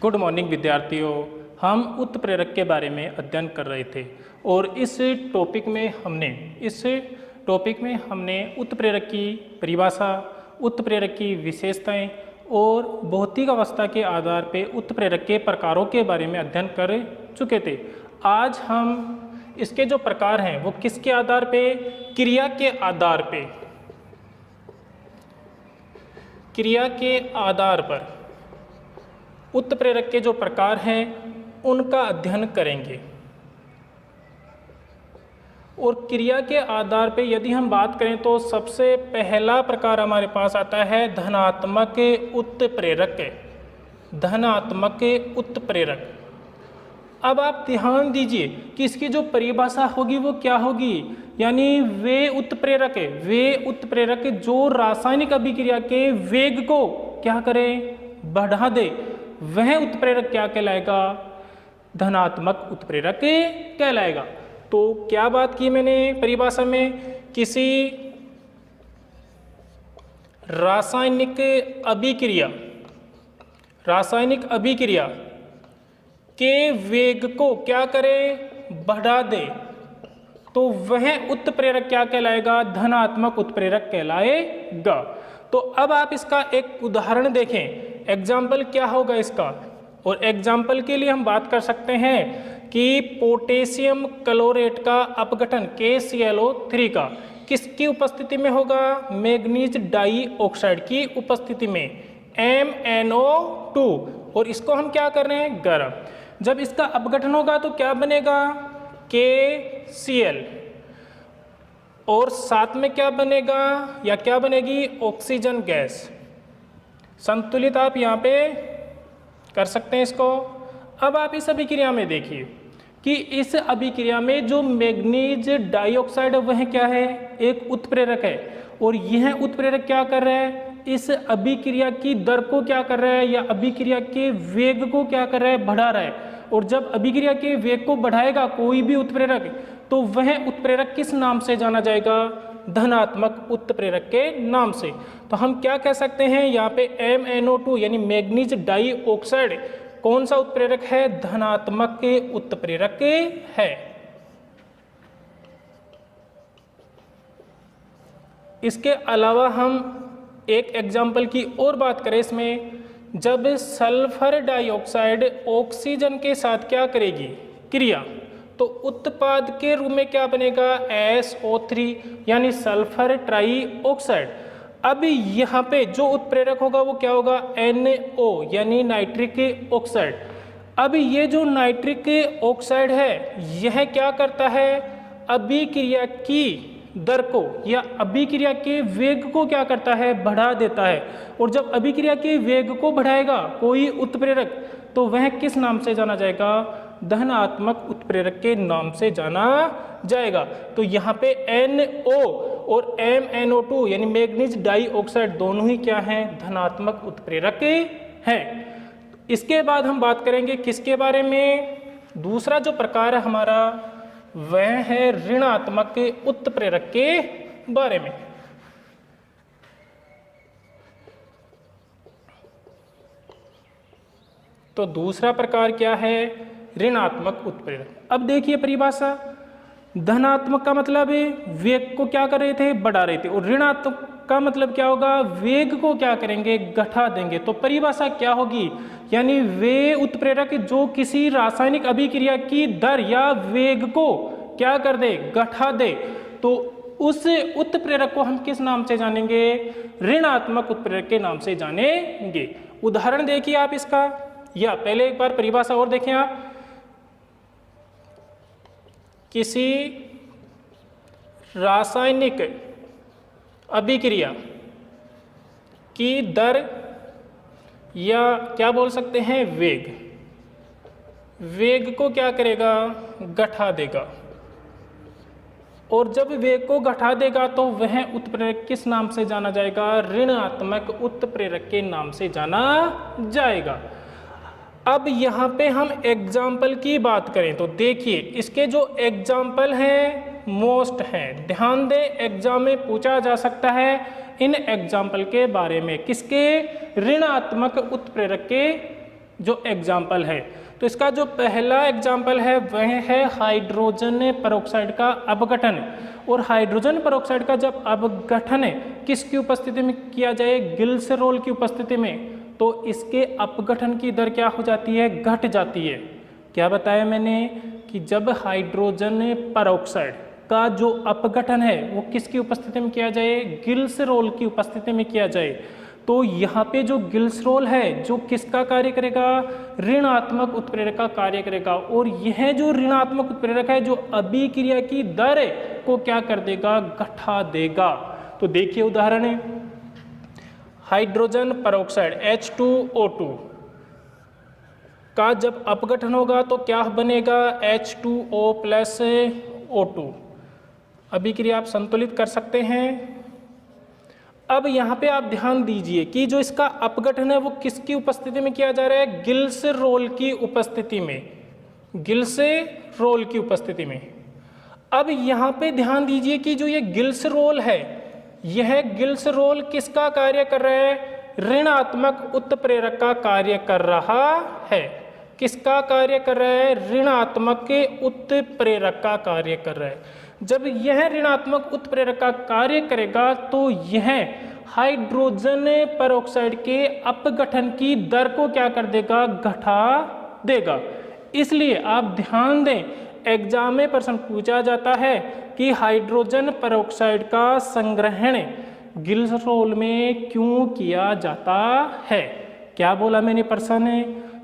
Good morning विद्यार्थियों। हम उत्प्रेरक के बारे में अध्ययन कर रहे थे और इस टॉपिक में हमने उत्प्रेरक की परिभाषा, उत्प्रेरक की विशेषताएं और भौतिक अवस्था के आधार पर उत्प्रेरक के प्रकारों के बारे में अध्ययन कर चुके थे। आज हम इसके जो प्रकार हैं वो किसके आधार पे? क्रिया के आधार पर उत्प्रेरक के जो प्रकार हैं उनका अध्ययन करेंगे। और क्रिया के आधार पे यदि हम बात करें तो सबसे पहला प्रकार हमारे पास आता है धनात्मक उत्प्रेरक। अब आप ध्यान दीजिए कि इसकी जो परिभाषा होगी वो क्या होगी, यानी वे उत्प्रेरक जो रासायनिक अभिक्रिया के वेग को क्या करें? बढ़ा दे, वह उत्प्रेरक क्या कहलाएगा? धनात्मक उत्प्रेरक कहलाएगा। तो क्या बात की मैंने परिभाषा में? किसी रासायनिक अभिक्रिया के वेग को क्या करे? बढ़ा दे, तो वह उत्प्रेरक क्या कहलाएगा? धनात्मक उत्प्रेरक कहलाएगा। तो अब आप इसका एक उदाहरण देखें, एग्जाम्पल क्या होगा इसका। और एग्जाम्पल के लिए हम बात कर सकते हैं कि पोटेशियम क्लोरेट का अपघटन KClO3 का किसकी उपस्थिति में होगा? मैग्नीज डाइऑक्साइड की उपस्थिति में MnO2। और इसको हम क्या कर रहे हैं? गर्म। जब इसका अपघटन होगा तो क्या बनेगा? KCl। और साथ में क्या बनेगा या क्या बनेगी? Oxygen gas. संतुलित आप यहाँ पे कर सकते हैं इसको। अब आप इस अभिक्रिया में देखिए कि इस अभिक्रिया में जो मैग्नीज डाइऑक्साइड है वह क्या है? एक उत्प्रेरक है। और यह उत्प्रेरक क्या कर रहा है? इस अभिक्रिया की दर को क्या कर रहा है या अभिक्रिया के वेग को क्या कर रहा है? बढ़ा रहा है। और जब अभिक्रिया के वेग को बढ़ाएगा कोई भी उत्प्रेरक, तो वह उत्प्रेरक किस नाम से जाना जाएगा? धनात्मक उत्प्रेरक के नाम से। तो हम क्या कह सकते हैं यहाँ पे MnO2 यानी मैग्नीज डाइऑक्साइड कौन सा उत्प्रेरक है? धनात्मक उत्प्रेरक है। इसके अलावा हम एक एग्जाम्पल की और बात करें इसमें, जब सल्फर डाइऑक्साइड ऑक्सीजन के साथ क्या करेगी? क्रिया, तो उत्पाद के रूप में क्या बनेगा? SO3 यानी सल्फर ट्राइऑक्साइड। अब यहाँ पे जो उत्प्रेरक होगा वो क्या होगा? NO यानी नाइट्रिक ऑक्साइड। अब ये जो नाइट्रिक ऑक्साइड है यह क्या करता है? अभिक्रिया की दर को या अभिक्रिया के वेग को क्या करता है? बढ़ा देता है। और जब अभिक्रिया के वेग को बढ़ाएगा कोई उत्प्रेरक, तो वह किस नाम से जाना जाएगा? धनात्मक उत्प्रेरक के नाम से जाना जाएगा। तो यहाँ पे NO और MnO2 यानी मैग्नीज डाइऑक्साइड दोनों ही क्या हैं? धनात्मक उत्प्रेरक हैं। इसके बाद हम बात करेंगे किसके बारे में? दूसरा जो प्रकार है हमारा वह है ऋणात्मक उत्प्रेरक के बारे में। तो दूसरा प्रकार क्या है? ऋणात्मक उत्प्रेरक। अब देखिए परिभाषा, धनात्मक का मतलब वेग को क्या कर रहे थे? बढ़ा रहे थे। और ऋणात्मक का मतलब क्या होगा? वेग को क्या करेंगे? घटा देंगे। तो परिभाषा क्या होगी? यानी वे उत्प्रेरक जो किसी रासायनिक अभिक्रिया की दर या वेग को क्या कर दे? घटा दे, तो उस उत्प्रेरक को हम किस नाम से जानेंगे? ऋणात्मक उत्प्रेरक के नाम से जानेंगे। उदाहरण देखिए आप इसका, या पहले एक बार परिभाषा और देखें आप। किसी रासायनिक अभिक्रिया की दर या क्या बोल सकते हैं? वेग को क्या करेगा? घटा देगा। और जब वेग को घटा देगा तो वह उत्प्रेरक किस नाम से जाना जाएगा? ऋणात्मक उत्प्रेरक के नाम से जाना जाएगा। अब यहाँ पे हम एग्जाम्पल की बात करें तो देखिए इसके जो एग्जाम्पल हैं मोस्ट हैं, ध्यान दें एग्जाम में पूछा जा सकता है इन एग्जाम्पल के बारे में। किसके? ऋणात्मक उत्प्रेरक के जो एग्जाम्पल है। तो इसका जो पहला एग्जाम्पल है वह है हाइड्रोजन परऑक्साइड का अपघटन। और हाइड्रोजन परऑक्साइड का जब अपघटन किसकी उपस्थिति में किया जाए, ग्लिसरॉल की उपस्थिति में, तो इसके अपघटन की दर क्या हो जाती है, घट जाती है। क्या बताया मैंने कि जब हाइड्रोजन परऑक्साइड का जो अपघटन है वो किसकी उपस्थिति में किया जाए, ग्लिसरॉल की उपस्थिति में किया जाए, तो यहाँ पे जो ग्लिसरॉल है जो किसका कार्य करेगा, ऋणात्मक उत्प्रेरक का कार्य करेगा। और यह जो ऋणात्मक उत्प्रेरक है जो अभिक्रिया की दर को क्या कर देगा, घटा देगा। तो देखिए उदाहरण है, हाइड्रोजन परऑक्साइड H2O2 का जब अपघटन होगा तो क्या बनेगा, H2O प्लस O2। अभिक्रिया आप संतुलित कर सकते हैं। अब यहाँ पे आप ध्यान दीजिए कि जो इसका अपघटन है वो किसकी उपस्थिति में किया जा रहा है, ग्लिसरॉल की उपस्थिति में, ग्लिसरॉल की उपस्थिति में। अब यहाँ पे ध्यान दीजिए कि जो ये ग्लिसरॉल है, यह ग्लिसरॉल किसका कार्य कर रहा है, ऋणात्मक उत्प्रेरक का कार्य कर रहा है। किसका कार्य कर रहा है, ऋणात्मक उत्प्रेरक का कार्य कर रहा है। जब यह ऋणात्मक उत्प्रेरक का कार्य करेगा तो यह हाइड्रोजन परऑक्साइड के अपघटन की दर को क्या कर देगा, घटा देगा। इसलिए आप ध्यान दें, एग्जाम में प्रश्न पूछा जाता है कि हाइड्रोजन परऑक्साइड का संग्रहण ग्लिसरॉल में क्यों किया जाता है। क्या बोला मैंने प्रश्न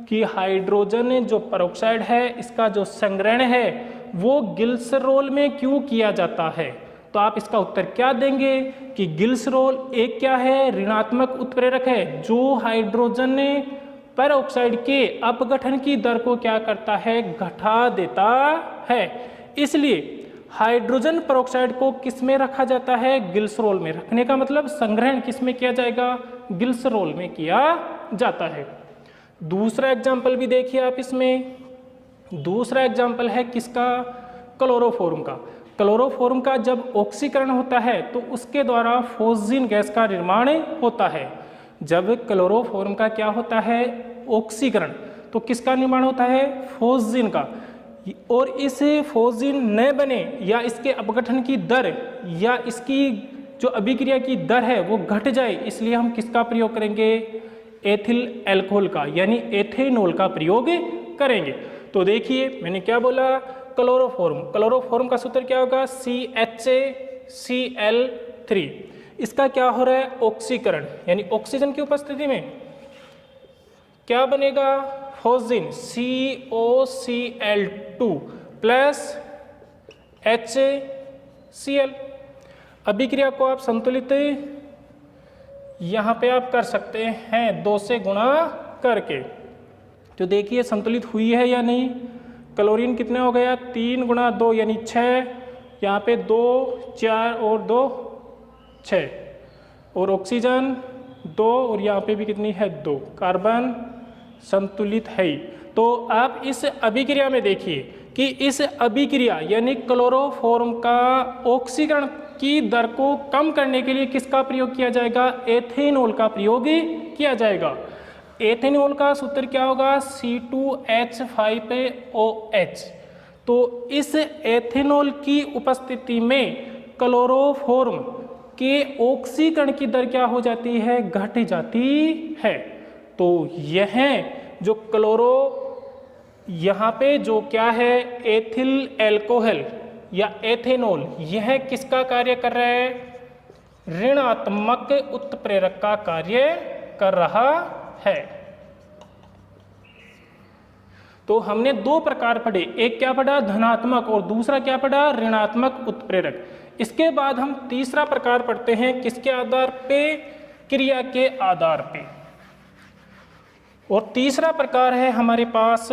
कि हाइड्रोजन जो परऑक्साइड है इसका जो संग्रहण है वो ग्लिसरॉल में क्यों किया जाता है। तो आप इसका उत्तर क्या देंगे कि ग्लिसरॉल एक क्या है, ऋणात्मक उत्प्रेरक है जो हाइड्रोजन परऑक्साइड के अपघटन की दर को क्या करता है, घटा देता है। इसलिए हाइड्रोजन परऑक्साइड को किस में रखा जाता है, ग्लिसरॉल में। रखने का मतलब संग्रहण किस में किया जाएगा, ग्लिसरॉल में किया जाता है। दूसरा एग्जाम्पल भी देखिए आप इसमें। दूसरा एग्जाम्पल है किसका, क्लोरोफॉर्म का। क्लोरोफॉर्म का जब ऑक्सीकरण होता है तो उसके द्वारा फोस्जीन गैस का निर्माण होता है। जब क्लोरोफॉर्म का क्या होता है, ऑक्सीकरण, तो किसका निर्माण होता है, फोस्जीन का। और इस फोस्जीन न बने या इसके अपघटन की दर या इसकी जो अभिक्रिया की दर है वो घट जाए, इसलिए हम किसका प्रयोग करेंगे, एथिल एल्कोहल का यानी एथेनॉल का प्रयोग करेंगे। तो देखिए मैंने क्या बोला, क्लोरोफॉर्म, क्लोरोफॉर्म का सूत्र क्या होगा, CHCl3। इसका क्या हो रहा है, ऑक्सीकरण, यानी ऑक्सीजन की उपस्थिति में क्या बनेगा, फोस्जीन COCl2 प्लस HCl। अभिक्रिया को आप संतुलित यहाँ पे आप कर सकते हैं 2 से गुणा करके। तो देखिए संतुलित हुई है या नहीं। क्लोरीन कितने हो गया, 3 गुणा 2 यानी 6, यहाँ पे 2 4 और 2 6, और ऑक्सीजन 2 और यहाँ पे भी कितनी है 2, कार्बन संतुलित है। तो आप इस अभिक्रिया में देखिए कि इस अभिक्रिया यानी क्लोरोफॉर्म का ऑक्सीकरण की दर को कम करने के लिए किसका प्रयोग किया जाएगा, एथेनॉल का प्रयोग किया जाएगा। एथेनॉल का सूत्र क्या होगा, C2H5OH। तो इस एथेनॉल की उपस्थिति में क्लोरोफॉर्म के ऑक्सीकरण की दर क्या हो जाती है, घट जाती है। तो यह जो क्लोरो यहाँ पे जो क्या है एथिल एल्कोहल या एथेनॉल, यह किसका कार्य कर रहा है, ऋणात्मक उत्प्रेरक का कार्य कर रहा है। तो हमने 2 प्रकार पढ़े, एक क्या पढ़ा धनात्मक और दूसरा क्या पढ़ा ऋणात्मक उत्प्रेरक। इसके बाद हम तीसरा प्रकार पढ़ते हैं, किसके आधार पे, क्रिया के आधार पे। और तीसरा प्रकार है हमारे पास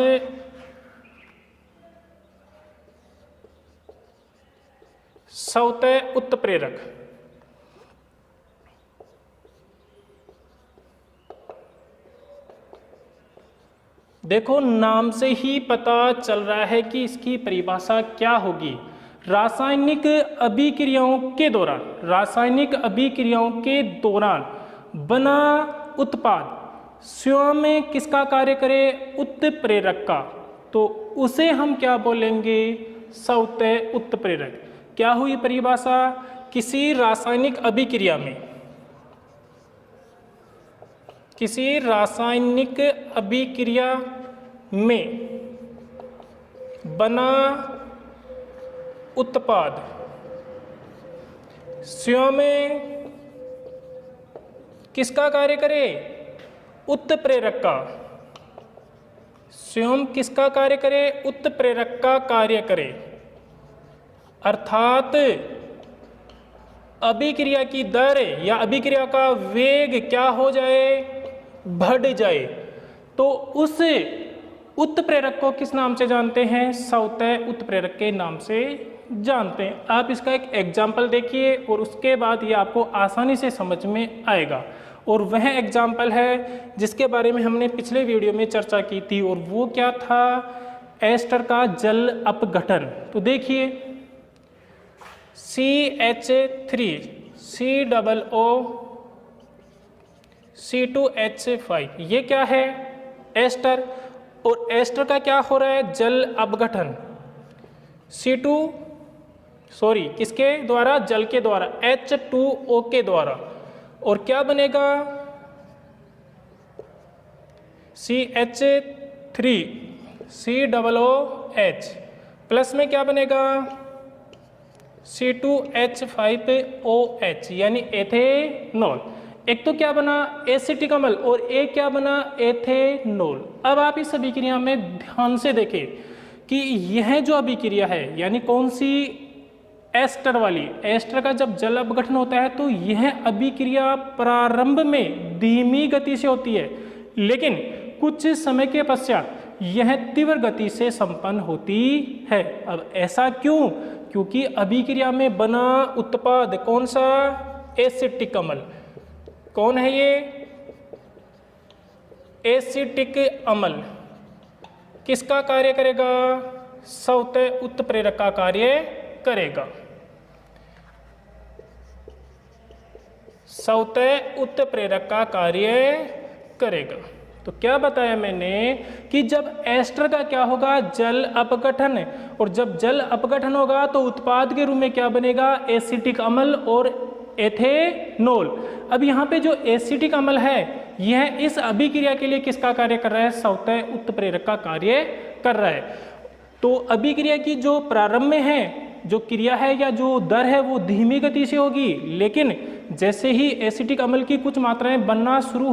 स्वतः उत्प्रेरक। देखो नाम से ही पता चल रहा है कि इसकी परिभाषा क्या होगी। रासायनिक अभिक्रियाओं के दौरान, रासायनिक अभिक्रियाओं के दौरान बना उत्पाद स्वयं में किसका कार्य करे, उत्प्रेरक का, तो उसे हम क्या बोलेंगे, स्वतः उत्प्रेरक। क्या हुई परिभाषा, किसी रासायनिक अभिक्रिया में, किसी रासायनिक अभिक्रिया में बना उत्पाद स्वयं में किसका कार्य करे, उत्प्रेरक का, स्वयं किसका कार्य करे, उत्प्रेरक का कार्य करे, अर्थात अभिक्रिया की दर या अभिक्रिया का वेग क्या हो जाए, बढ़ जाए। तो उस उत्प्रेरक को किस नाम से जानते हैं, स्वतः उत्प्रेरक के नाम से जानते हैं। आप इसका एक एग्जाम्पल देखिए और उसके बाद ये आपको आसानी से समझ में आएगा। और वह एग्जाम्पल है जिसके बारे में हमने पिछले वीडियो में चर्चा की थी, और वो क्या था, एस्टर का जल अपघटन। तो देखिए CH3 COO C2H5, ये क्या है, एस्टर, और एस्टर का क्या हो रहा है, जल अपघटन, किसके द्वारा, जल के द्वारा, H2O के द्वारा, और क्या बनेगा, CH3 COOH प्लस में क्या बनेगा, C2H5OH यानी एथेनॉल। एक तो क्या बना, एसिटिक अम्ल, और एक क्या बना, एथेनॉल। अब आप इस अभिक्रिया में ध्यान से देखें कि यह जो अभिक्रिया है, यानी कौन सी, एस्टर वाली, एस्टर का जब जल अपघटन होता है तो यह अभिक्रिया प्रारंभ में धीमी गति से होती है, लेकिन कुछ समय के पश्चात यह तीव्र गति से संपन्न होती है। अब ऐसा क्यों, क्योंकि अभिक्रिया में बना उत्पाद कौन सा, एसिटिक अम्ल। कौन है ये, एसिटिक अम्ल किसका कार्य करेगा, स्वतः उत्प्रेरक का कार्य करेगा, स्वतः उत्प्रेरक का कार्य करेगा। तो क्या बताया मैंने कि जब एस्टर का क्या होगा, जल अपघटन, और जब जल अपघटन होगा तो उत्पाद के रूप में क्या बनेगा, एसिटिक अम्ल और एथेनॉल। अब यहाँ पे जो एसिटिक अम्ल है यह इस अभिक्रिया के लिए किसका कार्य कर रहा है, स्वतः उत्प्रेरक का कार्य कर रहा है। तो अभिक्रिया की जो प्रारंभ में है जो क्रिया है या जो दर है वो धीमी गति से होगी, लेकिन जैसे ही एसिटिक अम्ल की कुछ मात्राएं बनना शुरू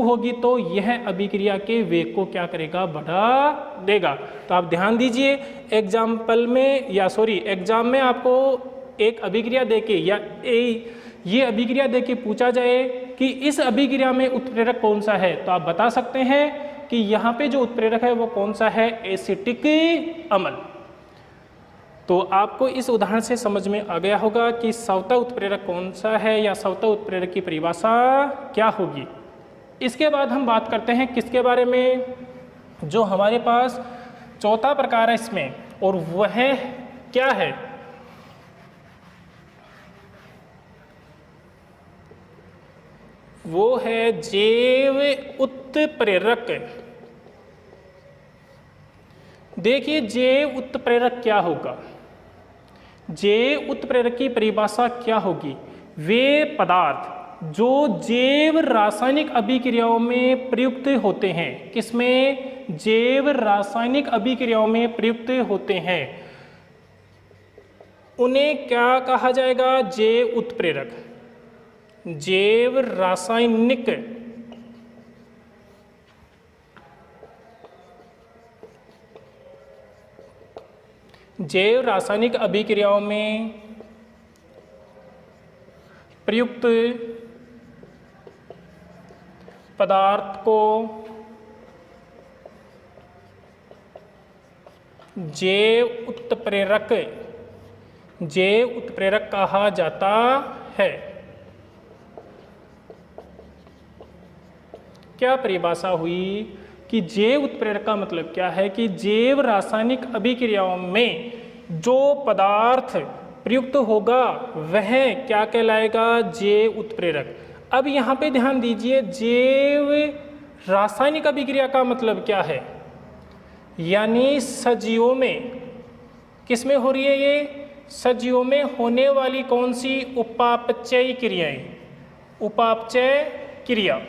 होगी तो यह अभिक्रिया के वेग को क्या करेगा, बढ़ा देगा। तो आप ध्यान दीजिए, एग्जाम में आपको एक अभिक्रिया देके या ये अभिक्रिया देके पूछा जाए कि इस अभिक्रिया में उत्प्रेरक कौन सा है, तो आप बता सकते हैं कि यहाँ पे जो उत्प्रेरक है वो कौन सा है, एसिटिक अम्ल। तो आपको इस उदाहरण से समझ में आ गया होगा कि स्वतः उत्प्रेरक कौन सा है या स्वतः उत्प्रेरक की परिभाषा क्या होगी। इसके बाद हम बात करते हैं किसके बारे में, जो हमारे पास चौथा प्रकार है इसमें, और वह क्या है, वो है जैव उत्प्रेरक। देखिए जैव उत्प्रेरक क्या होगा, जैव उत्प्रेरक की परिभाषा क्या होगी, वे पदार्थ जो जैव रासायनिक अभिक्रियाओं में प्रयुक्त होते हैं, किसमें, जैव रासायनिक अभिक्रियाओं में प्रयुक्त होते हैं, उन्हें क्या कहा जाएगा, जैव उत्प्रेरक। जैव रासायनिक अभिक्रियाओं में प्रयुक्त पदार्थ को जैव उत्प्रेरक कहा जाता है। क्या परिभाषा हुई कि जैव उत्प्रेरक का मतलब क्या है कि जैव रासायनिक अभिक्रियाओं में जो पदार्थ प्रयुक्त होगा वह क्या कहलाएगा, जैव उत्प्रेरक। अब यहाँ पे ध्यान दीजिए, जैव रासायनिक अभिक्रिया का मतलब क्या है, यानी सजीवों में, किस में हो रही है ये, सजीवों में होने वाली कौन सी उपापचय क्रियाएं, उपापचय क्रिया,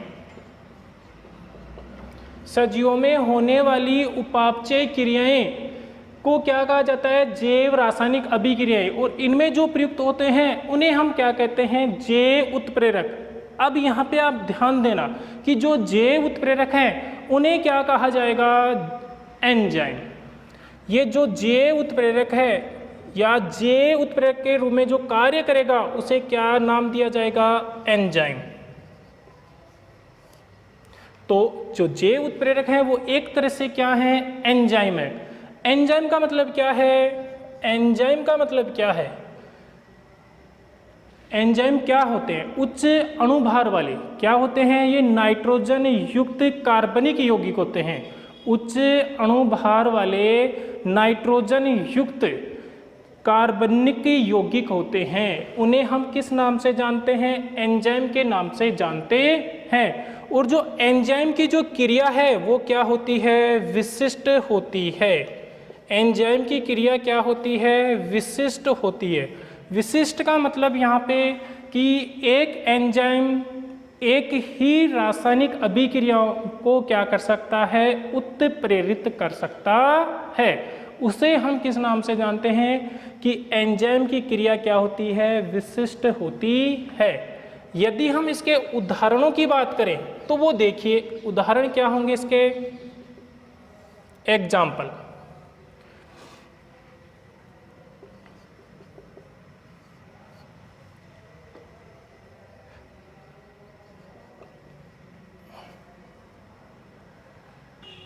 सजीवों में होने वाली उपापचय क्रियाएं को क्या कहा जाता है, जैव रासायनिक अभिक्रियाएं, और इनमें जो प्रयुक्त होते हैं उन्हें हम क्या कहते हैं, जैव उत्प्रेरक। अब यहाँ पे आप ध्यान देना कि जो जैव उत्प्रेरक हैं उन्हें क्या कहा जाएगा, एंजाइम। ये जो जैव उत्प्रेरक है या जैव उत्प्रेरक के रूप में जो कार्य करेगा उसे क्या नाम दिया जाएगा, एंजाइम। तो जो जैव उत्प्रेरक है वो एक तरह से क्या है, एंजाइम है। एंजाइम का मतलब क्या है, एंजाइम का मतलब क्या है, एंजाइम क्या होते हैं, उच्च अणुभार वाले क्या होते हैं, ये नाइट्रोजन युक्त कार्बनिक यौगिक होते हैं। उच्च अणुभार वाले नाइट्रोजन युक्त कार्बनिक यौगिक होते हैं, उन्हें हम किस नाम से जानते हैं, एंजाइम के नाम से जानते हैं। और जो एंजाइम की जो क्रिया है वो क्या होती है, विशिष्ट होती है। एंजाइम की क्रिया क्या होती है, विशिष्ट होती है। विशिष्ट का मतलब यहाँ पे कि एक एंजाइम एक ही रासायनिक अभिक्रियाओं को क्या कर सकता है, उत्प्रेरित कर सकता है। उसे हम किस नाम से जानते हैं कि एंजाइम की क्रिया क्या होती है, विशिष्ट होती है। यदि हम इसके उदाहरणों की बात करें तो वो देखिए, उदाहरण क्या होंगे इसके, एग्जाम्पल।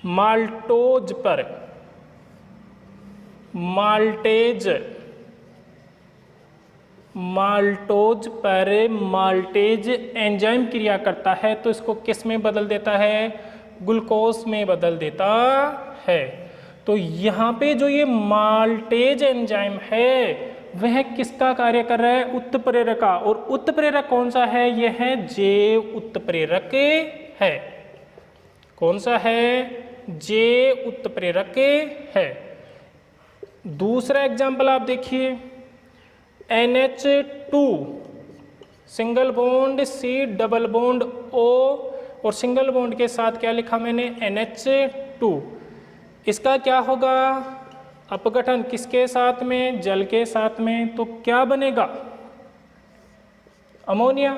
माल्टोज पर माल्टेज, माल्टोज पर माल्टेज एंजाइम क्रिया करता है तो इसको किस में बदल देता है, ग्लूकोज में बदल देता है। तो यहाँ पे जो ये माल्टेज एंजाइम है वह किसका कार्य कर रहा है, उत्प्रेरक का। और उत्प्रेरक कौन सा है, यह है जैव उत्प्रेरक है। कौन सा है, जैव उत्प्रेरक है। दूसरा एग्जाम्पल आप देखिए, NH2 single bond C double bond O और सिंगल बॉन्ड के साथ क्या लिखा मैंने, NH2। इसका क्या होगा, अपघटन किसके साथ में, जल के साथ में, तो क्या बनेगा, अमोनिया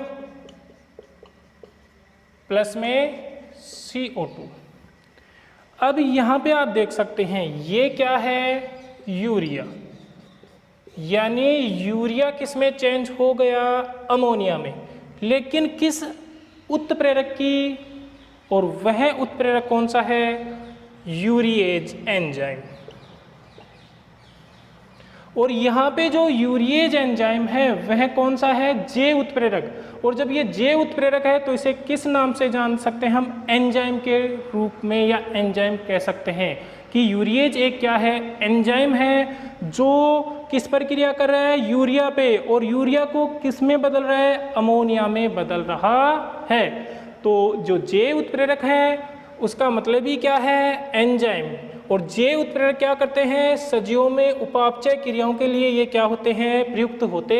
प्लस में CO2। अब यहाँ पे आप देख सकते हैं ये क्या है, यूरिया, यानी यूरिया किस में चेंज हो गया, अमोनिया में, लेकिन किस उत्प्रेरक की, और वह उत्प्रेरक कौन सा है, यूरिएज एंजाइम। और यहाँ पे जो यूरिएज एंजाइम है वह कौन सा है, जैव उत्प्रेरक। और जब ये जैव उत्प्रेरक है तो इसे किस नाम से जान सकते हैं हम, एंजाइम के रूप में, या एंजाइम कह सकते हैं कि यूरिएज एक क्या है, एंजाइम है जो किस पर क्रिया कर रहा है, यूरिया पे, और यूरिया को किस में बदल रहा है, अमोनिया में बदल रहा है। तो जो जैव उत्प्रेरक है उसका मतलब ही क्या है, एंजाइम। और जैव उत्प्रेरक क्या करते हैं, सजीवों में उपापचय क्रियाओं के लिए ये क्या होते हैं, प्रयुक्त होते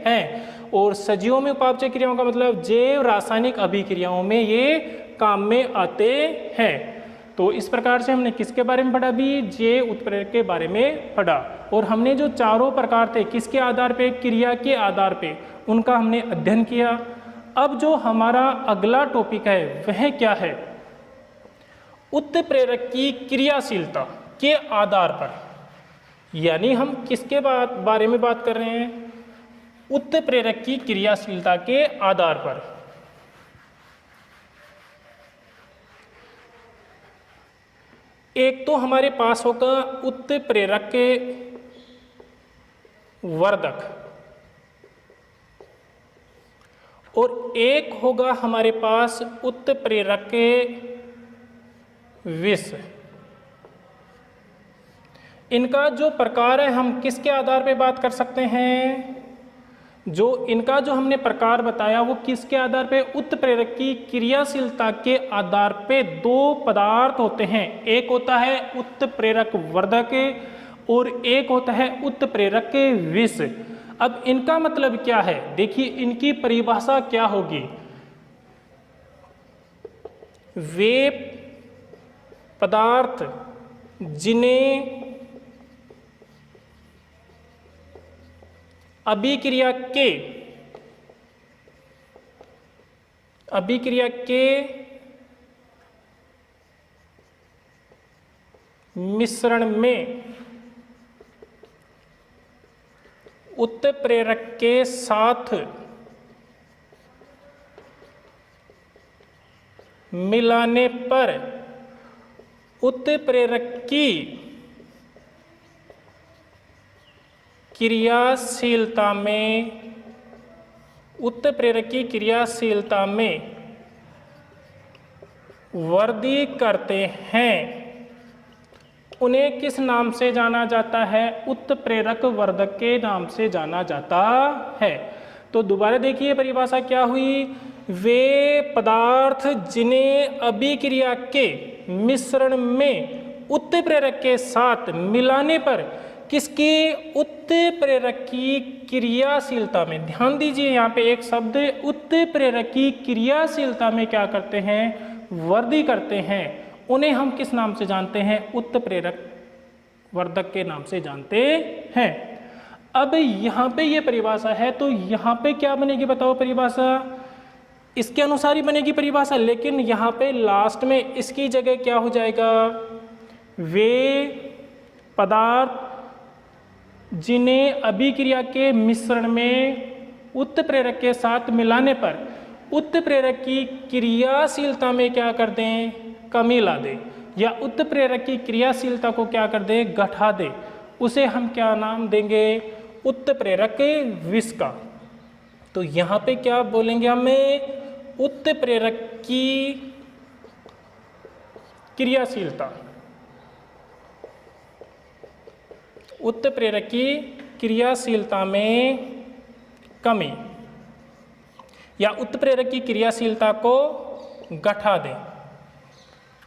हैं। और सजीवों में उपापचय क्रियाओं का मतलब जैव रासायनिक अभिक्रियाओं में ये काम में आते हैं। तो इस प्रकार से हमने किसके बारे में पढ़ा, भी जैव उत्प्रेरक के बारे में पढ़ा। और हमने जो चारों प्रकार थे किसके आधार पे, क्रिया के आधार पे, उनका हमने अध्ययन किया। अब जो हमारा अगला टॉपिक है वह क्या है, उत्प्रेरक की क्रियाशीलता के आधार पर, यानी हम किसके बारे में बात कर रहे हैं, उत्प्रेरक की क्रियाशीलता के आधार पर। एक तो हमारे पास होगा उत्प्रेरक के वर्धक, और एक होगा हमारे पास उत्प्रेरक के विष। इनका जो प्रकार है हम किसके आधार पे बात कर सकते हैं, जो इनका जो हमने प्रकार बताया वो किसके आधार पे, उत्प्रेरक की क्रियाशीलता के आधार पे दो पदार्थ होते हैं, एक होता है उत्प्रेरक वर्धक और एक होता है उत्प्रेरक विष। अब इनका मतलब क्या है, देखिए इनकी परिभाषा क्या होगी। वे पदार्थ जिन्हें अभिक्रिया के मिश्रण में उत्प्रेरक के साथ मिलाने पर उत्प्रेरक की क्रियाशीलता में वृद्धि करते हैं, उन्हें किस नाम से जाना जाता है, उत्प्रेरक वर्धक के नाम से जाना जाता है। तो दोबारा देखिए परिभाषा क्या हुई, वे पदार्थ जिन्हें अभिक्रिया के मिश्रण में उत्प्रेरक के साथ मिलाने पर किसकी, उत्प्रेरक की क्रियाशीलता में, ध्यान दीजिए यहाँ पे एक शब्द, उत्प्रेरक की क्रियाशीलता में क्या करते हैं, वृद्धि करते हैं, उन्हें हम किस नाम से जानते हैं, उत्प्रेरक वर्धक के नाम से जानते हैं। अब यहाँ पे ये परिभाषा है तो यहाँ पे क्या बनेगी बताओ परिभाषा, इसके अनुसार ही बनेगी परिभाषा, लेकिन यहाँ पे लास्ट में इसकी जगह क्या हो जाएगा, वे पदार्थ जिन्हें अभिक्रिया के मिश्रण में उत्प्रेरक के साथ मिलाने पर उत्प्रेरक की क्रियाशीलता में क्या कर दें, कमी ला दें, या उत्प्रेरक की क्रियाशीलता को क्या कर दें, घटा दें, उसे हम क्या नाम देंगे, उत्प्रेरक विष का। तो यहाँ पे क्या बोलेंगे हमें, उत्प्रेरक की क्रियाशीलता, उत्प्रेरक की क्रियाशीलता में कमी या उत्प्रेरक की क्रियाशीलता को घटा दें,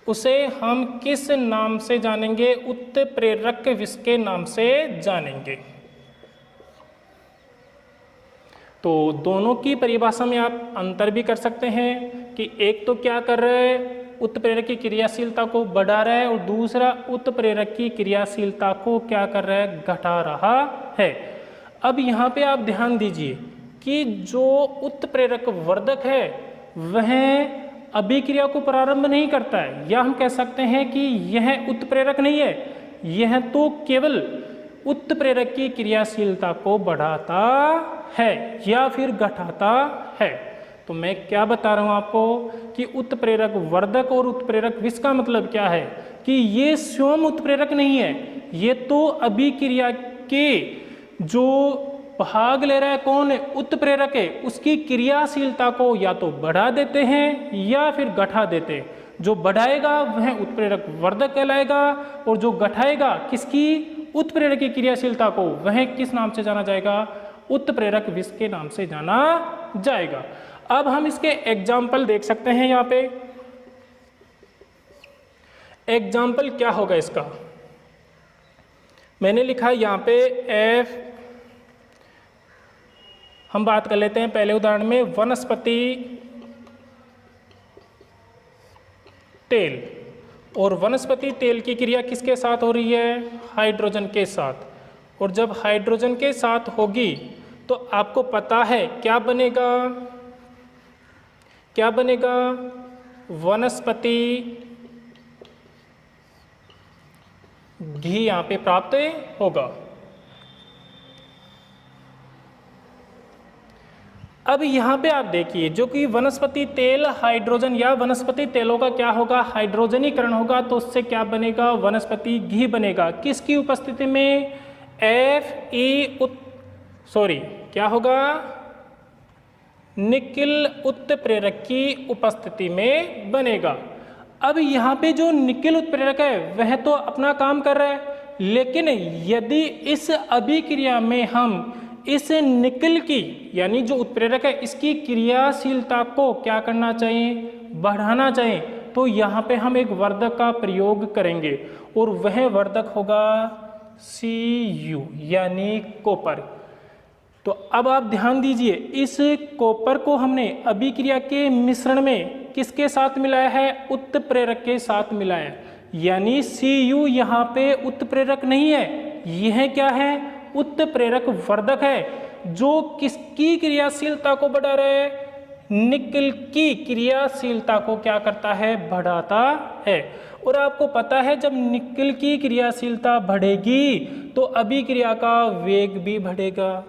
उसे हम किस नाम से जानेंगे, उत्प्रेरक विष के नाम से जानेंगे। तो दोनों की परिभाषा में आप अंतर भी कर सकते हैं कि एक तो क्या कर रहा है, उत्प्रेरक की क्रियाशीलता को बढ़ा रहा है, और दूसरा उत्प्रेरक की क्रियाशीलता को क्या कर रहा है, घटा रहा है। अब यहाँ पे आप ध्यान दीजिए कि जो उत्प्रेरक वर्धक है वह अभिक्रिया को प्रारंभ नहीं करता है, या हम कह सकते हैं कि यह उत्प्रेरक नहीं है, यह तो केवल उत्प्रेरक की क्रियाशीलता को बढ़ाता है या फिर घटाता है। तो मैं क्या बता रहा हूं आपको कि उत्प्रेरक वर्धक और उत्प्रेरक विष का मतलब क्या है कि ये स्वयं उत्प्रेरक नहीं है, ये तो अभिक्रिया के जो भाग ले रहा है कौन है, उत्प्रेरक है, उसकी क्रियाशीलता को या तो बढ़ा देते हैं या फिर घटा देते हैं। जो बढ़ाएगा वह उत्प्रेरक वर्धक कहलाएगा, और जो घटाएगा किसकी, उत्प्रेरक की क्रियाशीलता को, वह किस नाम से जाना जाएगा, उत्प्रेरक विष के नाम से जाना जाएगा। अब हम इसके एग्जाम्पल देख सकते हैं। यहाँ पे एग्जाम्पल क्या होगा इसका, मैंने लिखा है यहाँ पे एफ, हम बात कर लेते हैं पहले उदाहरण में, वनस्पति तेल, और वनस्पति तेल की क्रिया किसके साथ हो रही है, हाइड्रोजन के साथ, और जब हाइड्रोजन के साथ होगी तो आपको पता है क्या बनेगा, क्या बनेगा, वनस्पति घी यहाँ पे प्राप्त होगा। अब यहाँ पे आप देखिए जो कि वनस्पति तेल हाइड्रोजन या वनस्पति तेलों का क्या होगा, हाइड्रोजनीकरण होगा, तो उससे क्या बनेगा, वनस्पति घी बनेगा। किसकी उपस्थिति में, क्या होगा, निकिल उत्प्रेरक की उपस्थिति में बनेगा। अब यहाँ पे जो निकिल उत्प्रेरक है वह तो अपना काम कर रहा है, लेकिन यदि इस अभिक्रिया में हम इस निकल की यानी जो उत्प्रेरक है इसकी क्रियाशीलता को क्या करना चाहिए, बढ़ाना चाहिए, तो यहाँ पे हम एक वर्धक का प्रयोग करेंगे और वह वर्धक होगा Cu यानी कॉपर। तो अब आप ध्यान दीजिए, इस कॉपर को हमने अभिक्रिया के मिश्रण में किसके साथ मिलाया है, उत्प्रेरक के साथ मिलाया है, यानी Cu यहाँ पे उत्प्रेरक नहीं है, यह क्या है, उत्प्रेरक वर्धक है जो किसकी क्रियाशीलता को बढ़ा रहा है, निकल की क्रियाशीलता को क्या करता है, बढ़ाता है। और आपको पता है जब निकल की क्रियाशीलता बढ़ेगी तो अभिक्रिया का वेग भी बढ़ेगा।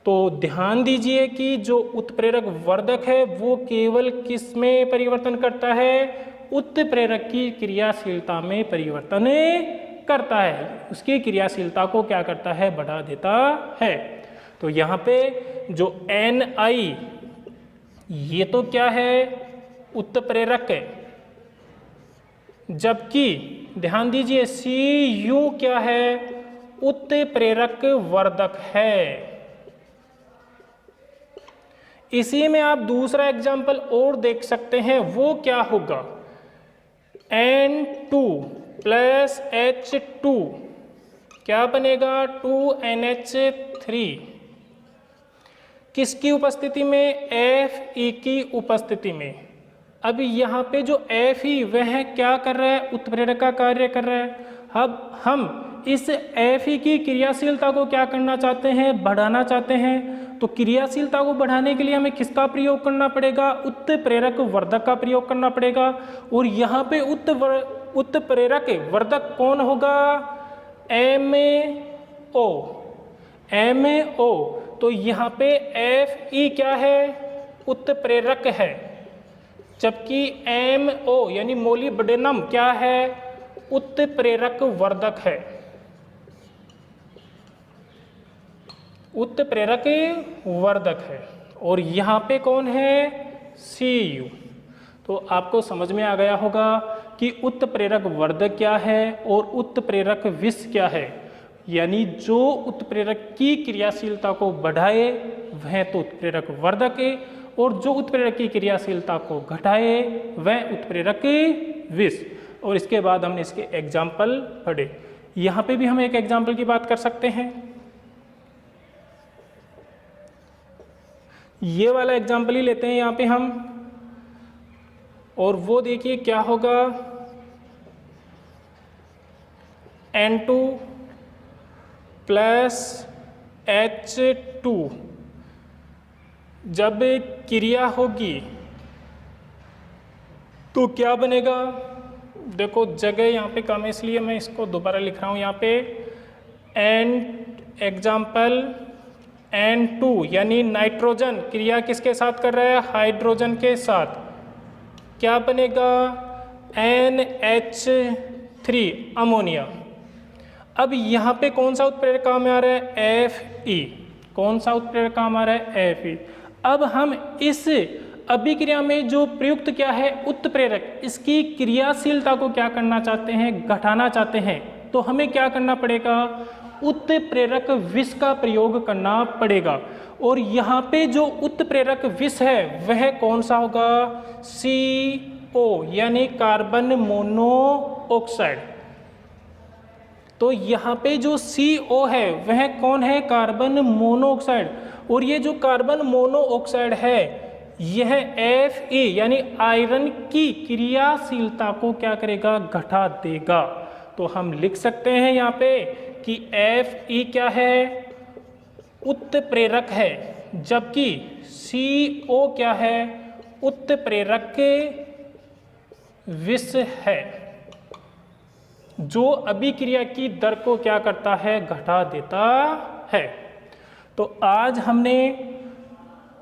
तो ध्यान दीजिए कि जो उत्प्रेरक वर्धक है वो केवल किस में परिवर्तन करता है, उत्प्रेरक की क्रियाशीलता में परिवर्तन करता है, उसकी क्रियाशीलता को क्या करता है, बढ़ा देता है। तो यहाँ पे जो Ni ये तो क्या है, उत्प्रेरक है, जबकि ध्यान दीजिए Cu क्या है, उत्प्रेरक वर्धक है। इसी में आप दूसरा एग्जाम्पल और देख सकते हैं, वो क्या होगा, N2 प्लस H2 क्या बनेगा, 2NH3 किसकी उपस्थिति में, Fe की उपस्थिति में। अब यहाँ पे जो Fe वह क्या कर रहा है, उत्प्रेरक का कार्य कर रहा है। अब हम इस Fe की क्रियाशीलता को क्या करना चाहते हैं, बढ़ाना चाहते हैं। तो क्रियाशीलता को बढ़ाने के लिए हमें किसका प्रयोग करना पड़ेगा, उत्प्रेरक वर्धक का प्रयोग करना पड़ेगा। और यहाँ पे उत्प्रेरक वर्धक कौन होगा, MO। तो यहाँ पे Fe क्या है, उत्प्रेरक है, जबकि MO यानी मोलिब्डेनम क्या है, उत्प्रेरक वर्धक है, उत्प्रेरक वर्धक है। और यहाँ पे कौन है, Cu। तो आपको समझ में आ गया होगा कि उत्प्रेरक वर्धक क्या है और उत्प्रेरक विष क्या है। यानी जो उत्प्रेरक की क्रियाशीलता को बढ़ाए वह तो उत्प्रेरक वर्धक है, और जो उत्प्रेरक की क्रियाशीलता को घटाए वह उत्प्रेरक विष। और इसके बाद हमने इसके एग्जाम्पल पढ़े। यहाँ पे भी हम एक एग्जाम्पल की बात कर सकते हैं। ये वाला एग्जाम्पल ही लेते हैं यहाँ पे हम, और वो देखिए क्या होगा, N2 प्लस H2 जब क्रिया होगी तो क्या बनेगा। देखो जगह यहाँ पे कम है इसलिए मैं इसको दोबारा लिख रहा हूँ। यहाँ पे एग्जाम्पल N2 यानी नाइट्रोजन क्रिया किसके साथ कर रहा है, हाइड्रोजन के साथ, क्या बनेगा, NH3 अमोनिया। अब यहाँ पे कौन सा उत्प्रेरक काम में आ रहा है, Fe। कौन सा उत्प्रेरक काम आ रहा है, Fe। अब हम इस अभिक्रिया में जो प्रयुक्त क्या है, उत्प्रेरक, इसकी क्रियाशीलता को क्या करना चाहते हैं, घटाना चाहते हैं। तो हमें क्या करना पड़ेगा, उत्प्रेरक विष का प्रयोग करना पड़ेगा। और यहाँ पे जो उत्प्रेरक विष है वह कौन सा होगा, CO यानी कार्बन मोनोऑक्साइड। तो यहाँ पे जो CO है वह कौन है, कार्बन मोनोऑक्साइड। और ये जो कार्बन मोनोऑक्साइड है यह Fe यानी आयरन की क्रियाशीलता को क्या करेगा, घटा देगा। तो हम लिख सकते हैं यहाँ पे कि Fe क्या है, उत्प्रेरक है, जबकि CO क्या है, उत्प्रेरक विष है, जो अभिक्रिया की दर को क्या करता है, घटा देता है। तो आज हमने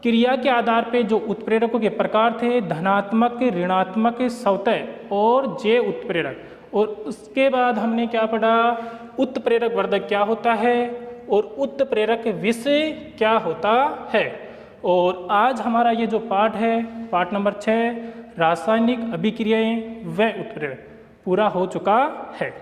क्रिया के आधार पे जो उत्प्रेरकों के प्रकार थे, धनात्मक, ऋणात्मक, स्वतः और जैव उत्प्रेरक, और उसके बाद हमने क्या पढ़ा, उत्प्रेरक वर्धक क्या होता है और उत्प्रेरक विष क्या होता है। और आज हमारा ये जो पाठ है, पाठ नंबर 6 रासायनिक अभिक्रियाएं व उत्प्रेरक, पूरा हो चुका है।